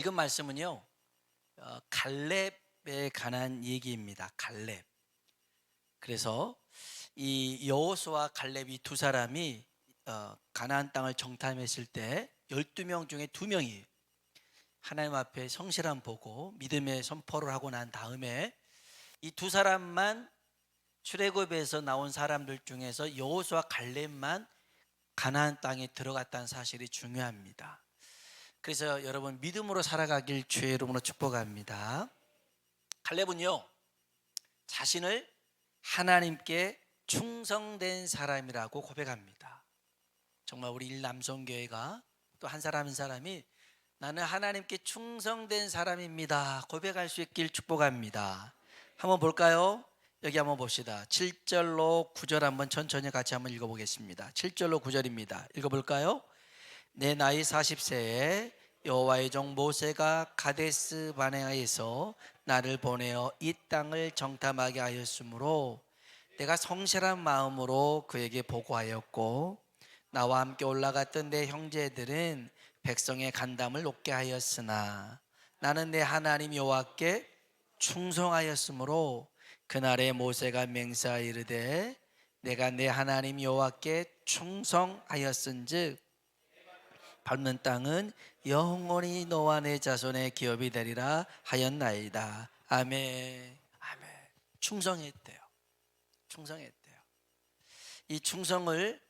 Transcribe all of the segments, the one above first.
읽은 말씀은요, 갈렙에 관한 얘기입니다. 갈렙. 그래서 이 여호수아 갈렙이 두 사람이 가나안 땅을 정탐했을 때 12명 중에 2명이 하나님 앞에 성실함 보고 믿음의 선포를 하고 난 다음에 이 두 사람만, 출애굽에서 나온 사람들 중에서 여호수아 갈렙만 가나안 땅에 들어갔다는 사실이 중요합니다. 그래서 여러분, 믿음으로 살아가길 주의 이름으로 축복합니다. 갈렙은요, 자신을 하나님께 충성된 사람이라고 고백합니다. 정말 우리 일남성교회가 또 한 사람 한 사람이 나는 하나님께 충성된 사람입니다 고백할 수 있길 축복합니다. 한번 볼까요? 여기 한번 봅시다. 7절로 9절 한번 천천히 같이 한번 읽어보겠습니다. 7절로 9절입니다. 읽어볼까요? 내 나이 40세에 여호와의 종 모세가 가데스 바네아에서 나를 보내어 이 땅을 정탐하게 하였으므로 내가 성실한 마음으로 그에게 보고하였고, 나와 함께 올라갔던 내 형제들은 백성의 간담을 높게 하였으나 나는 내 하나님 여호와께 충성하였으므로 그날에 모세가 맹세하여 이르되 내가 내 하나님 여호와께 충성하였은즉 밟는 땅은 영원히 너와 내 자손의 기업이 되리라 하였나이다. 아멘. 아멘. 충성했대요. 충성했대요. 이 충성을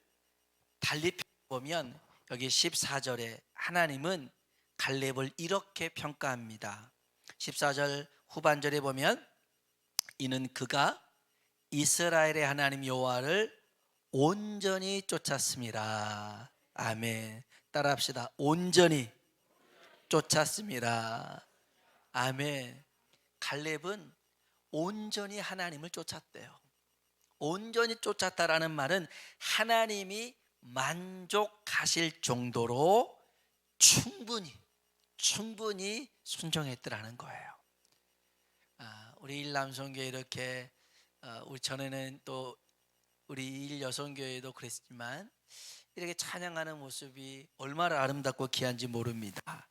달리 보면 여기 14절에 하나님은 갈렙을 이렇게 평가합니다. 14절 후반절에 보면 이는 그가 이스라엘의 하나님 여호와를 온전히 쫓았습니다. 아멘. 따라합시다. 온전히 쫓았습니다. 아멘. 갈렙은 온전히 하나님을 쫓았대요. 온전히 쫓았다라는 말은 하나님이 만족하실 정도로 충분히 순종했더라는 거예요. 우리 일남성교회 이렇게 우리 전에는 또 우리 일여성교회도 그랬지만 이렇게 찬양하는 모습이 얼마나 아름답고 귀한지 모릅니다.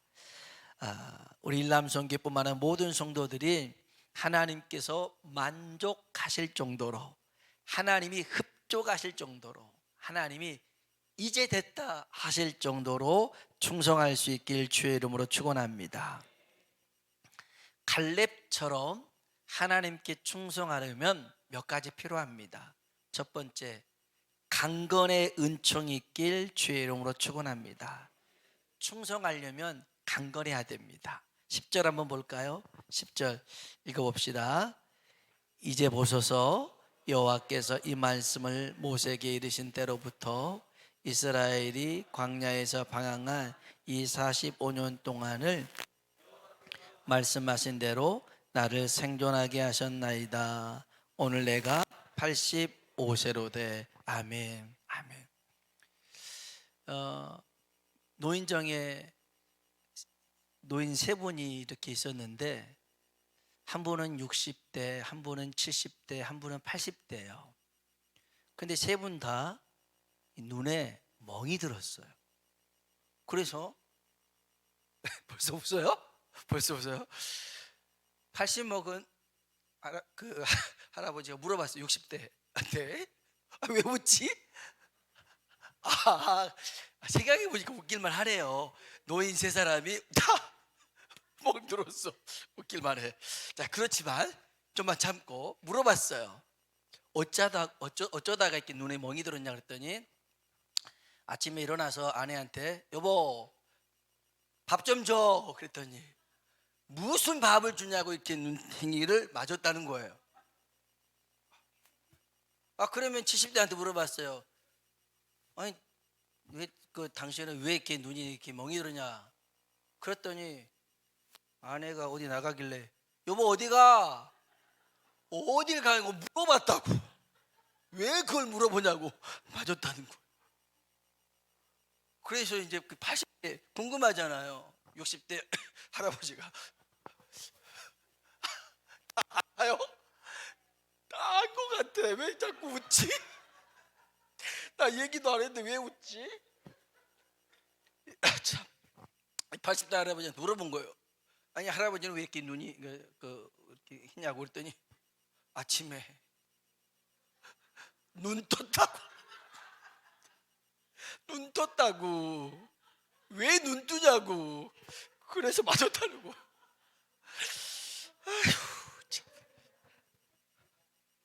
우리 일남성교회뿐만 아니라 모든 성도들이 하나님께서 만족하실 정도로, 하나님이 흡족하실 정도로, 하나님이 이제 됐다 하실 정도로 충성할 수 있길 주의 이름으로 축원합니다. 갈렙처럼 하나님께 충성하려면 몇 가지 필요합니다. 첫 번째, 강건의 은총이 있길 주의 이름으로 축원합니다. 충성하려면 강건해야 됩니다. 10절 한번 볼까요? 10절 읽어봅시다. 이제 보소서, 여호와께서 이 말씀을 모세에게 이르신 때로부터 이스라엘이 광야에서 방황한 이 45년 동안을 말씀하신 대로 나를 생존하게 하셨나이다. 오늘 내가 85세로 돼. 아멘. 아멘. 노인정에 노인 세 분이 이렇게 있었는데, 한 분은 60대, 한 분은 70대, 한 분은 80대예요. 근데 세 분 다 눈에 멍이 들었어요. 그래서 벌써 웃어요? 벌써 웃어요? 80 먹은 할아버지가 물어봤어요. 60대한테. 왜 웃지? 생각해보니까 웃길만 하네요. 노인 세 사람이 다 멍 들었어. 웃길만 해. 자, 그렇지만 좀만 참고 물어봤어요. 어쩌다가 이렇게 눈에 멍이 들었냐 그랬더니 아침에 일어나서 아내한테 여보 밥 좀 줘 그랬더니 무슨 밥을 주냐고 이렇게 눈탱이를 맞았다는 거예요. 그러면 70대한테 물어봤어요. 아니 왜 당신은 왜 이렇게 눈이 이렇게 멍이 들었냐 그랬더니 아내가 어디 나가길래 여보 어디가? 어딜 가는 거 물어봤다고. 왜 그걸 물어보냐고 맞았다는 거예요. 그래서 이제 그 80대 궁금하잖아요. 60대 할아버지가 아요? 딴 거 같아. 왜 자꾸 웃지? 나 얘기도 안 했는데 왜 웃지? 참, 80대 할아버지한테 물어본 거예요. 아니 할아버지는 왜 이렇게 눈이 이렇게 희냐고 그랬더니 아침에 눈 떴다고. 눈 떴다고. 왜 눈 뜨냐고. 그래서 맞았다고. 아휴, 참.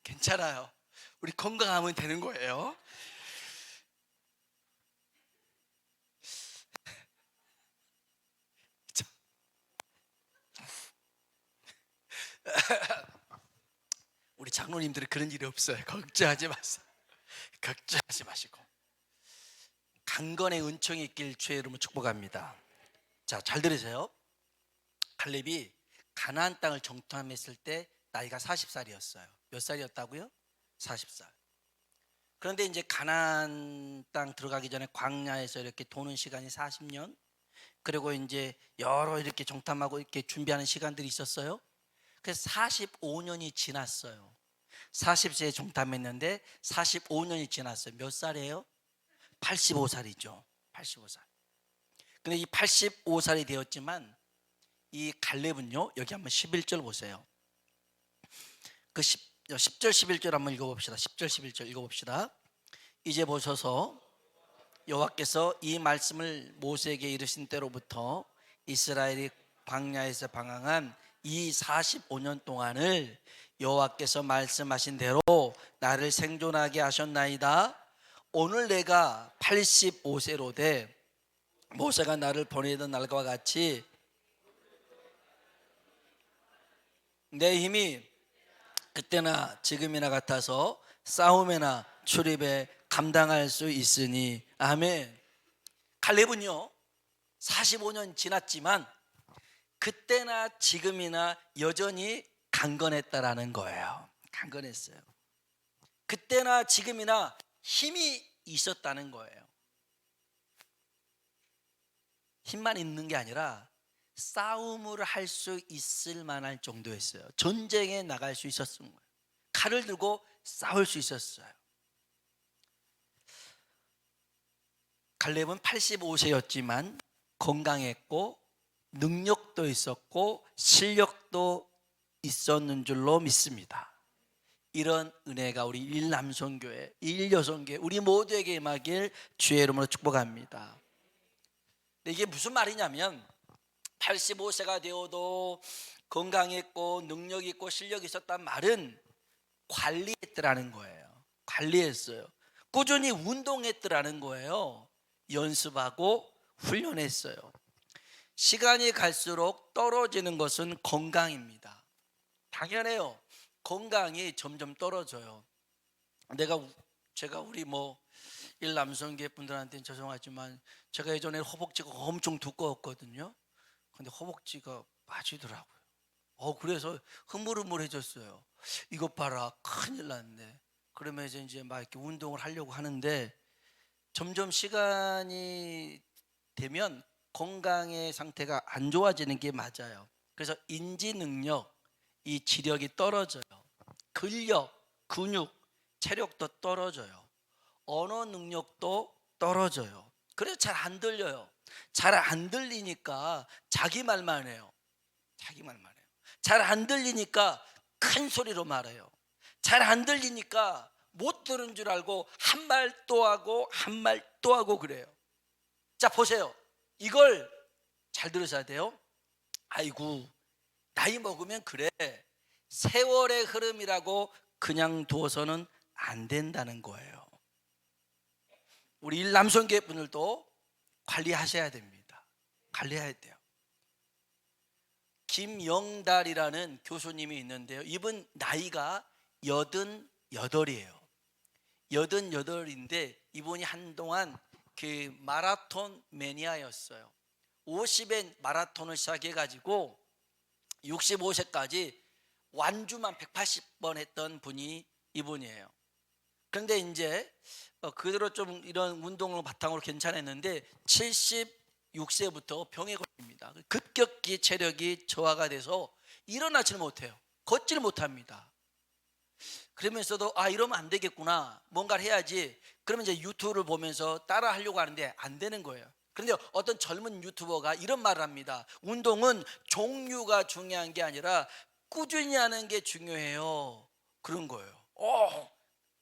괜찮아요. 우리 건강하면 되는 거예요. 참. 우리 장로님들은 그런 일이 없어요. 걱정하지 마세요. 걱정하지 마시고 강건의 은총이 있길 주의 이름으로 축복합니다. 자, 잘 들으세요. 갈렙이 가나안 땅을 정탐했을 때 나이가 40살이었어요. 몇 살이었다고요? 40살. 그런데 이제 가나안 땅 들어가기 전에 광야에서 이렇게 도는 시간이 40년, 그리고 이제 여러 이렇게 정탐하고 이렇게 준비하는 시간들이 있었어요. 그래서 45년이 지났어요. 40세에 정탐했는데 45년이 지났어요. 몇 살이에요? 85살이죠. 85살. 근데 이 85살이 되었지만 이 갈렙은요, 여기 한번 11절 보세요. 그 10절 11절 한번 읽어봅시다. 10절 11절 읽어봅시다. 이제 보셔서 여호와께서 이 말씀을 모세에게 이르신 때로부터 이스라엘이 광야에서 방황한 이 45년 동안을 여호와께서 말씀하신 대로 나를 생존하게 하셨나이다. 오늘 내가 85세로 돼 모세가 나를 보내던 날과 같이 내 힘이 그때나 지금이나 같아서 싸움에나 출입에 감당할 수 있으니 아멘. 갈렙은요 45년 지났지만 그때나 지금이나 여전히 강건했다라는 거예요. 강건했어요. 그때나 지금이나 힘이 있었다는 거예요. 힘만 있는 게 아니라 싸움을 할 수 있을 만할 정도였어요. 전쟁에 나갈 수 있었던 거예요. 칼을 들고 싸울 수 있었어요. 갈렙은 85세였지만 건강했고 능력도 있었고 실력도 있었는 줄로 믿습니다. 이런 은혜가 우리 일남성교회, 일여성교회 우리 모두에게 임하길 주의 이름으로 축복합니다. 이게 무슨 말이냐면 85세가 되어도 건강했고 능력이 있고 실력이 있었단 말은 관리했더라는 거예요. 관리했어요. 꾸준히 운동했더라는 거예요. 연습하고 훈련했어요. 시간이 갈수록 떨어지는 것은 건강입니다. 당연해요. 건강이 점점 떨어져요. 제가 우리 일남성계 분들한테는 죄송하지만 제가 예전에 허벅지가 엄청 두꺼웠거든요. 근데 허벅지가 빠지더라고요. 그래서 흐물흐물해졌어요. 이것 봐라, 큰일 났네. 그러면서 이제 막 이렇게 운동을 하려고 하는데 점점 시간이 되면 건강의 상태가 안 좋아지는 게 맞아요. 그래서 인지 능력, 이 지력이 떨어져요. 근력, 근육, 체력도 떨어져요. 언어 능력도 떨어져요. 그래서 잘 안 들려요. 잘 안 들리니까 자기 말만 해요. 자기 말만 해요. 잘 안 들리니까 큰 소리로 말해요. 잘 안 들리니까 못 들은 줄 알고 한 말 또 하고 한 말 또 하고 그래요. 자, 보세요. 이걸 잘 들으셔야 돼요. 아이고, 나이 먹으면 그래. 세월의 흐름이라고 그냥 두어서는 안 된다는 거예요. 우리 일남성계 분들도 관리하셔야 됩니다. 관리해야 돼요. 김영달이라는 교수님이 있는데요. 이분 나이가 88이에요. 88인데 이분이 한동안 그 마라톤 매니아였어요. 50의 마라톤을 시작해가지고 65세까지 완주만 180번 했던 분이 이분이에요. 그런데 이제 그대로 좀 이런 운동을 바탕으로 괜찮았는데 76세부터 병에 걸립니다. 급격히 체력이 저하가 돼서 일어나지를 못해요. 걷지를 못합니다. 그러면서도 이러면 안 되겠구나, 뭔가를 해야지. 그러면 이제 유튜브를 보면서 따라 하려고 하는데 안 되는 거예요. 그런데 어떤 젊은 유튜버가 이런 말을 합니다. 운동은 종류가 중요한 게 아니라 꾸준히 하는 게 중요해요. 그런 거예요.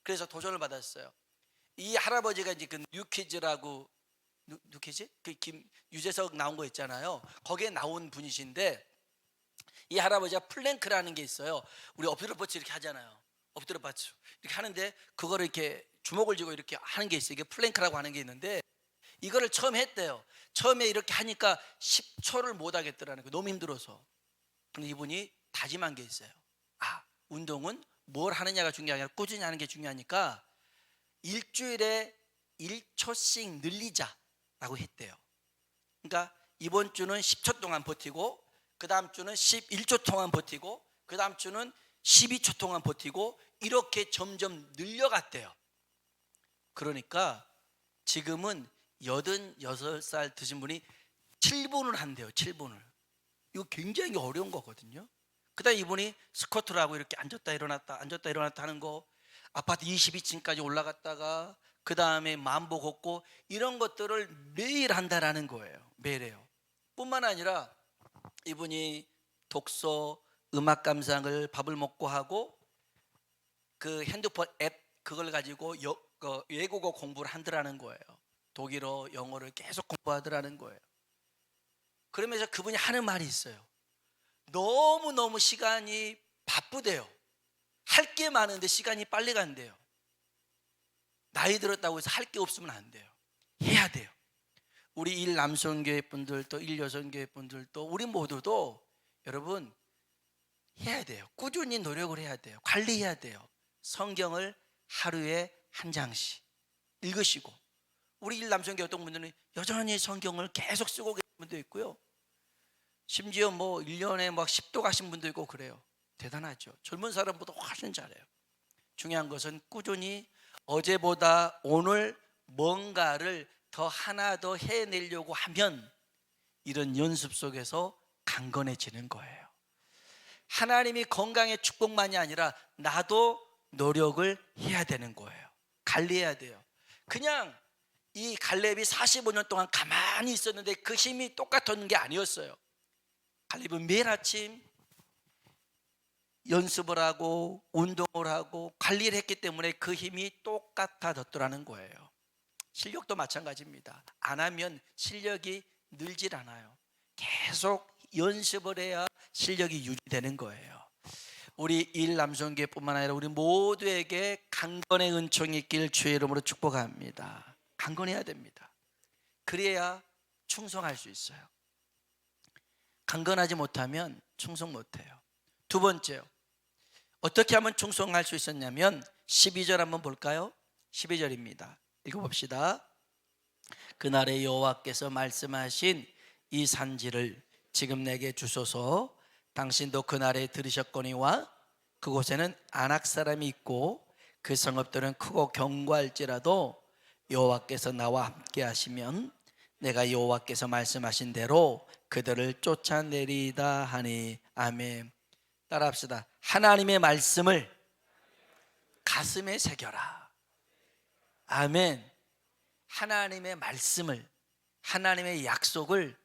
그래서 도전을 받았어요. 이 할아버지가 이제 그 뉴키즈라고, 뉴키즈? 그 유재석 나온 거 있잖아요. 거기에 나온 분이신데, 이 할아버지가 플랭크라는 게 있어요. 우리 엎드려 뻗치 이렇게 하잖아요. 엎드려 뻗치 이렇게 하는데, 그거를 이렇게 주먹을 쥐고 이렇게 하는 게 있어요. 이게 플랭크라고 하는 게 있는데, 이거를 처음 했대요. 처음에 이렇게 하니까 10초를 못 하겠더라는 거예요. 너무 힘들어서. 근데 이분이 다짐한 게 있어요. 운동은 뭘 하느냐가 중요한 게 아니라 꾸준히 하는 게 중요하니까 일주일에 1초씩 늘리자라고 했대요. 그러니까 이번 주는 10초 동안 버티고, 그 다음 주는 11초 동안 버티고, 그 다음 주는 12초 동안 버티고, 이렇게 점점 늘려갔대요. 그러니까 지금은 86살 드신 분이 7분을 한대요. 7분을. 이거 굉장히 어려운 거거든요. 그 다음에 이분이 스쿼트를 하고 이렇게 앉았다 일어났다 앉았다 일어났다 하는 거, 아파트 22층까지 올라갔다가 그 다음에 만보 걷고, 이런 것들을 매일 한다라는 거예요. 매일 해요. 뿐만 아니라 이분이 독서, 음악 감상을 밥을 먹고 하고, 그 핸드폰 앱 그걸 가지고 외국어 공부를 한다라는 거예요. 독일어, 영어를 계속 공부하더라는 거예요. 그러면서 그분이 하는 말이 있어요. 너무너무 시간이 바쁘대요. 할 게 많은데 시간이 빨리 간대요. 나이 들었다고 해서 할 게 없으면 안 돼요. 해야 돼요. 우리 일 남성교회 분들도, 일 여성교회 분들도, 우리 모두도 여러분 해야 돼요. 꾸준히 노력을 해야 돼요. 관리해야 돼요. 성경을 하루에 한 장씩 읽으시고, 우리 일 남성교회 어떤 분들은 여전히 성경을 계속 쓰고 계신 분도 있고요. 심지어 뭐 1년에 막 10도 가신 분도 있고 그래요. 대단하죠. 젊은 사람보다 훨씬 잘해요. 중요한 것은 꾸준히 어제보다 오늘 뭔가를 더 하나 더 해내려고 하면 이런 연습 속에서 강건해지는 거예요. 하나님이 건강의 축복만이 아니라 나도 노력을 해야 되는 거예요. 관리해야 돼요. 그냥 이 갈렙이 45년 동안 가만히 있었는데 그 힘이 똑같은 게 아니었어요. 갈렙은 매일 아침 연습을 하고 운동을 하고 관리를 했기 때문에 그 힘이 똑같아졌더라는 거예요. 실력도 마찬가지입니다. 안 하면 실력이 늘질 않아요. 계속 연습을 해야 실력이 유지되는 거예요. 우리 일남성교회뿐만 아니라 우리 모두에게 강건의 은총이 있길 주의 이름으로 축복합니다. 강건해야 됩니다. 그래야 충성할 수 있어요. 강건하지 못하면 충성 못해요. 두 번째요, 어떻게 하면 충성할 수 있었냐면 12절 한번 볼까요? 12절입니다. 읽어봅시다. 그날에 여호와께서 말씀하신 이 산지를 지금 내게 주소서. 당신도 그날에 들으셨거니와 그곳에는 아낙 사람이 있고 그 성읍들은 크고 견고할지라도 여호와께서 나와 함께 하시면 내가 여호와께서 말씀하신 대로 그들을 쫓아내리다 하니. 아멘. 따라합시다. 하나님의 말씀을 가슴에 새겨라. 아멘. 하나님의 말씀을, 하나님의 약속을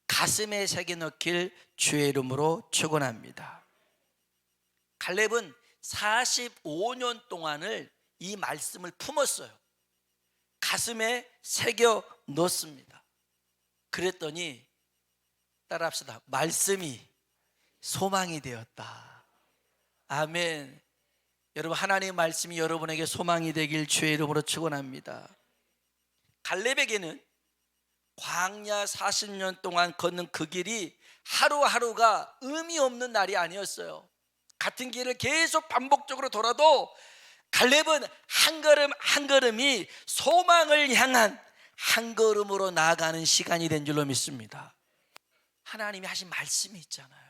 가슴에 새겨 넣길 주의 이름으로 축원합니다. 갈렙은 45년 동안을 이 말씀을 품었어요. 가슴에 새겨 넣습니다. 그랬더니 따라합시다. 말씀이 소망이 되었다. 아멘. 여러분, 하나님의 말씀이 여러분에게 소망이 되길 주의 이름으로 축원합니다. 갈렙에게는 광야 40년 동안 걷는 그 길이 하루하루가 의미 없는 날이 아니었어요. 같은 길을 계속 반복적으로 돌아도 갈렙은 한 걸음 한 걸음이 소망을 향한 한 걸음으로 나아가는 시간이 된 줄로 믿습니다. 하나님이 하신 말씀이 있잖아요.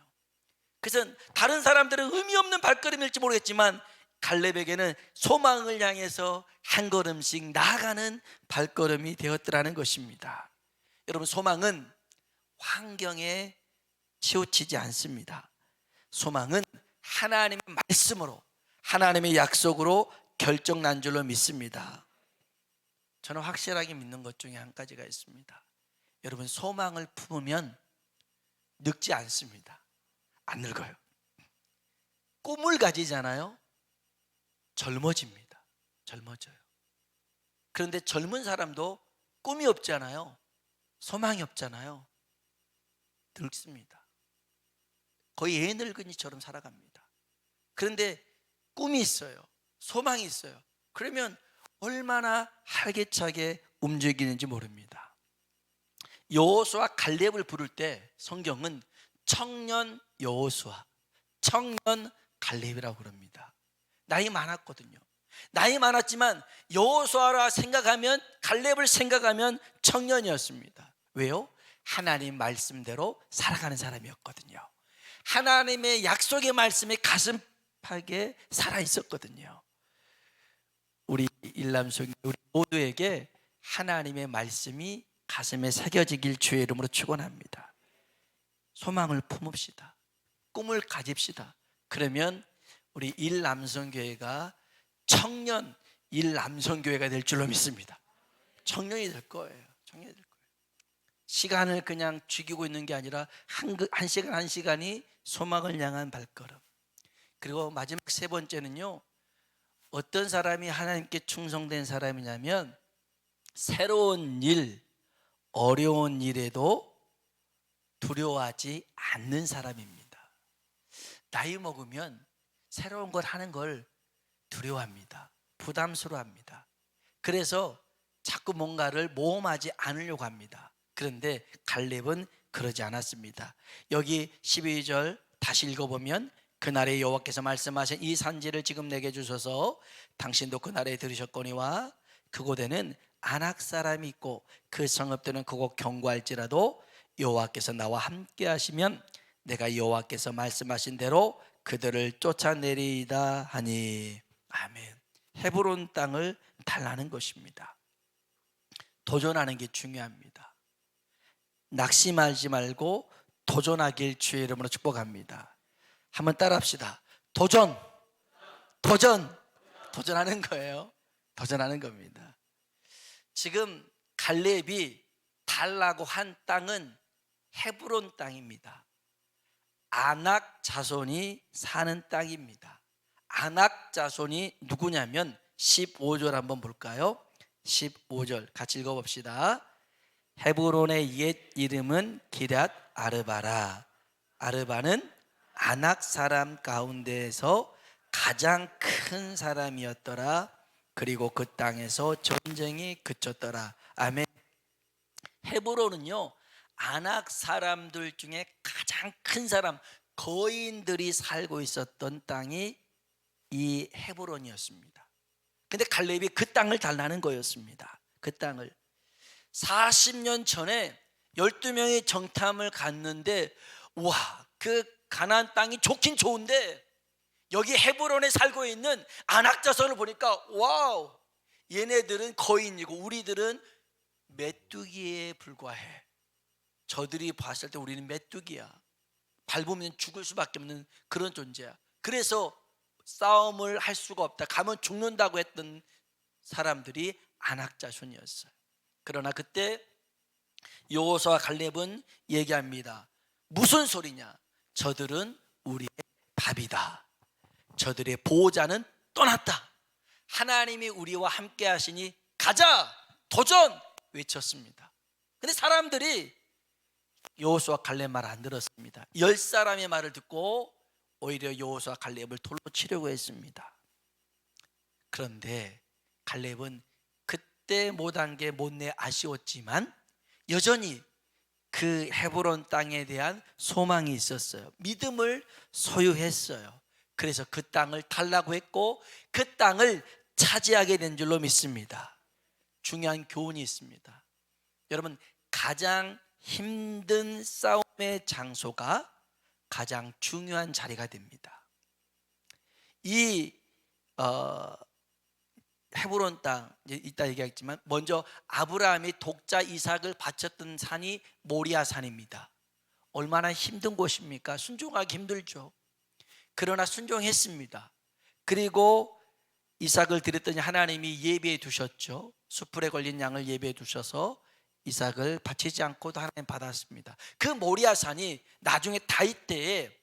그래서 다른 사람들은 의미 없는 발걸음일지 모르겠지만 갈렙에게는 소망을 향해서 한 걸음씩 나아가는 발걸음이 되었더라는 것입니다. 여러분, 소망은 환경에 치우치지 않습니다. 소망은 하나님의 말씀으로, 하나님의 약속으로 결정난 줄로 믿습니다. 저는 확실하게 믿는 것 중에 한 가지가 있습니다. 여러분, 소망을 품으면 늙지 않습니다. 안 늙어요. 꿈을 가지잖아요. 젊어집니다. 젊어져요. 그런데 젊은 사람도 꿈이 없잖아요. 소망이 없잖아요. 늙습니다. 거의 애 늙은이처럼 살아갑니다. 그런데 꿈이 있어요. 소망이 있어요. 그러면 얼마나 활기차게 움직이는지 모릅니다. 여호수아 갈렙을 부를 때 성경은 청년 여호수아, 청년 갈렙이라고 부릅니다. 나이 많았거든요. 나이 많았지만 여호수아라 생각하면, 갈렙을 생각하면 청년이었습니다. 왜요? 하나님 말씀대로 살아가는 사람이었거든요. 하나님의 약속의 말씀에 가슴팍에 살아 있었거든요. 우리 일남성, 우리 모두에게 하나님의 말씀이 가슴에 새겨지길 주의 이름으로 축원합니다. 소망을 품읍시다. 꿈을 가집시다. 그러면 우리 일남성교회가 청년 일남성교회가 될 줄로 믿습니다. 청년이 될 거예요. 청년이 될 거예요. 시간을 그냥 죽이고 있는 게 아니라 한 시간 한 시간이 소망을 향한 발걸음. 그리고 마지막 세 번째는요, 어떤 사람이 하나님께 충성된 사람이냐면 새로운 일, 어려운 일에도 두려워하지 않는 사람입니다. 나이 먹으면 새로운 걸 하는 걸 두려워합니다. 부담스러워합니다. 그래서 자꾸 뭔가를 모험하지 않으려고 합니다. 그런데 갈렙은 그러지 않았습니다. 여기 12절 다시 읽어보면, 그날에 여호와께서 말씀하신 이 산지를 지금 내게 주셔서 당신도 그날에 들으셨거니와 그곳에는 아낙 사람이 있고 그 성읍들은 그곳 견고할지라도 여호와께서 나와 함께 하시면 내가 여호와께서 말씀하신 대로 그들을 쫓아내리이다 하니. 아멘. 헤브론 땅을 달라는 것입니다. 도전하는 게 중요합니다. 낙심하지 말고 도전하길 주의 이름으로 축복합니다. 한번 따라합시다. 도전, 도전, 도전하는 거예요. 도전하는 겁니다. 지금 갈렙이 달라고 한 땅은 헤브론 땅입니다. 아낙 자손이 사는 땅입니다. 아낙 자손이 누구냐면 15절 한번 볼까요? 15절 같이 읽어봅시다. 헤브론의 옛 이름은 기럇 아르바라. 아르바는 아낙 사람 가운데에서 가장 큰 사람이었더라. 그리고 그 땅에서 전쟁이 그쳤더라. 아멘. 헤브론은요, 아낙 사람들 중에 가장 큰 사람, 거인들이 살고 있었던 땅이 이 헤브론이었습니다. 근데 갈렙이 그 땅을 달라는 거였습니다. 그 땅을 40년 전에 12명이 정탐을 갔는데, 와, 그 가나안 땅이 좋긴 좋은데 여기 헤브론에 살고 있는 아낙 자손을 보니까 와우, 얘네들은 거인이고 우리들은 메뚜기에 불과해. 저들이 봤을 때 우리는 메뚜기야. 밟으면 죽을 수밖에 없는 그런 존재야. 그래서 싸움을 할 수가 없다, 가면 죽는다고 했던 사람들이 아낙 자손이었어요. 그러나 그때 여호수아와 갈렙은 얘기합니다. 무슨 소리냐? 저들은 우리의 밥이다. 저들의 보호자는 떠났다. 하나님이 우리와 함께 하시니 가자, 도전 외쳤습니다. 근데 사람들이 여호수아 갈렙 말 안 들었습니다. 10사람의 말을 듣고 오히려 여호수아 갈렙을 돌로 치려고 했습니다. 그런데 갈렙은 그때 못한 게 못내 아쉬웠지만 여전히 그 헤브론 땅에 대한 소망이 있었어요. 믿음을 소유했어요. 그래서 그 땅을 달라고 했고 그 땅을 차지하게 된 줄로 믿습니다. 중요한 교훈이 있습니다. 여러분, 가장 힘든 싸움의 장소가 가장 중요한 자리가 됩니다. 이 헤브론 땅, 이따 얘기하겠지만 먼저 아브라함이 독자 이삭을 바쳤던 산이 모리아 산입니다. 얼마나 힘든 곳입니까? 순종하기 힘들죠. 그러나 순종했습니다. 그리고 이삭을 드렸더니 하나님이 예비해 두셨죠. 수풀에 걸린 양을 예비해 두셔서 이삭을 바치지 않고도 하나님 받았습니다. 그 모리아산이 나중에 다윗 때에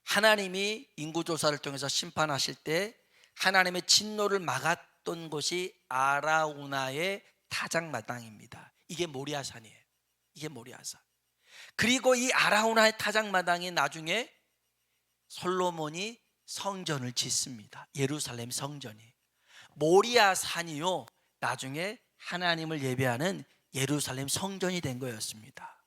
하나님이 인구조사를 통해서 심판하실 때 하나님의 진노를 막았던 곳이 아라우나의 타작마당입니다. 이게 모리아산이에요. 이게 모리아산. 그리고 이 아라우나의 타작마당이 나중에 솔로몬이 성전을 짓습니다. 예루살렘 성전이. 모리아산이요, 나중에 하나님을 예배하는 예루살렘 성전이 된 거였습니다.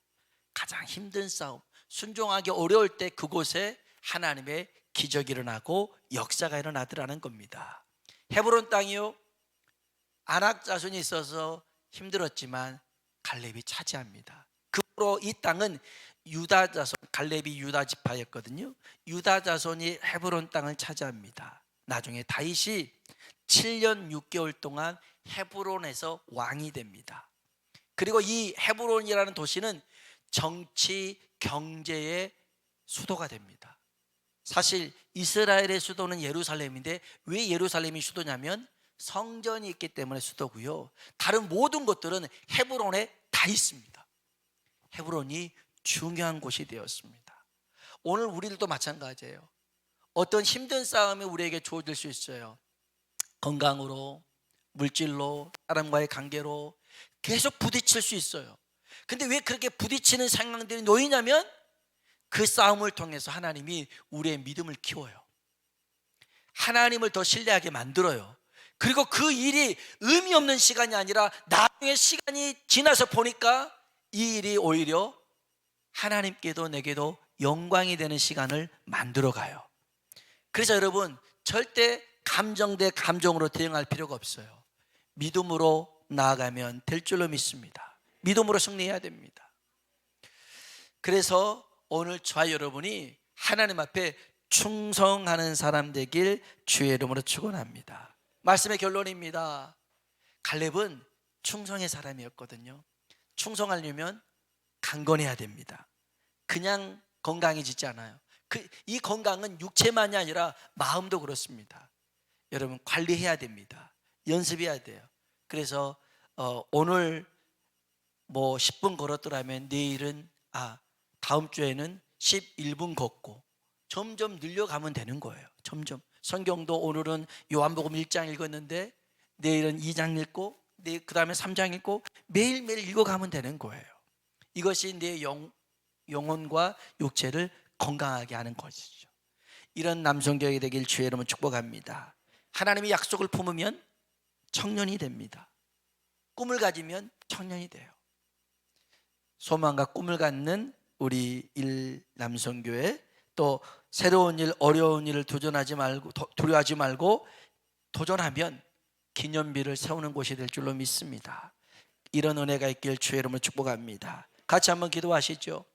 가장 힘든 싸움, 순종하기 어려울 때 그곳에 하나님의 기적이 일어나고 역사가 일어나더라는 겁니다. 헤브론 땅이요, 아낙 자손이 있어서 힘들었지만 갈렙이 차지합니다. 그 후로 이 땅은 유다 자손, 갈렙이 유다 지파였거든요. 유다 자손이 헤브론 땅을 차지합니다. 나중에 다윗이 7년 6개월 동안 헤브론에서 왕이 됩니다. 그리고 이 헤브론이라는 도시는 정치, 경제의 수도가 됩니다. 사실 이스라엘의 수도는 예루살렘인데 왜 예루살렘이 수도냐면 성전이 있기 때문에 수도고요. 다른 모든 것들은 헤브론에 다 있습니다. 헤브론이 중요한 곳이 되었습니다. 오늘 우리들도 마찬가지예요. 어떤 힘든 싸움이 우리에게 주어질 수 있어요. 건강으로, 물질로, 사람과의 관계로 계속 부딪힐 수 있어요. 근데 왜 그렇게 부딪히는 상황들이 놓이냐면 그 싸움을 통해서 하나님이 우리의 믿음을 키워요. 하나님을 더 신뢰하게 만들어요. 그리고 그 일이 의미 없는 시간이 아니라 나중에 시간이 지나서 보니까 이 일이 오히려 하나님께도 내게도 영광이 되는 시간을 만들어 가요. 그래서 여러분, 절대 감정 대 감정으로 대응할 필요가 없어요. 믿음으로 나아가면 될 줄로 믿습니다. 믿음으로 승리해야 됩니다. 그래서 오늘 저와 여러분이 하나님 앞에 충성하는 사람 되길 주의 이름으로 축원합니다. 말씀의 결론입니다. 갈렙은 충성의 사람이었거든요. 충성하려면 강건해야 됩니다. 그냥 건강해지지 않아요. 이 건강은 육체만이 아니라 마음도 그렇습니다. 여러분, 관리해야 됩니다. 연습해야 돼요. 그래서 오늘 10분 걸었더라면 내일은 다음 주에는 11분 걷고 점점 늘려가면 되는 거예요. 점점. 성경도 오늘은 요한복음 1장 읽었는데 내일은 2장 읽고 그 다음에 3장 읽고 매일매일 읽어가면 되는 거예요. 이것이 내 영혼과 육체를 건강하게 하는 것이죠. 이런 남성교회 되길 주의 이름으로 축복합니다. 하나님의 약속을 품으면 청년이 됩니다. 꿈을 가지면 청년이 돼요. 소망과 꿈을 갖는 우리 일남성교회, 또 새로운 일, 어려운 일을 두려워하지 말고 도전하면 기념비를 세우는 곳이 될 줄로 믿습니다. 이런 은혜가 있길 주의 이름으로 축복합니다. 같이 한번 기도하시죠.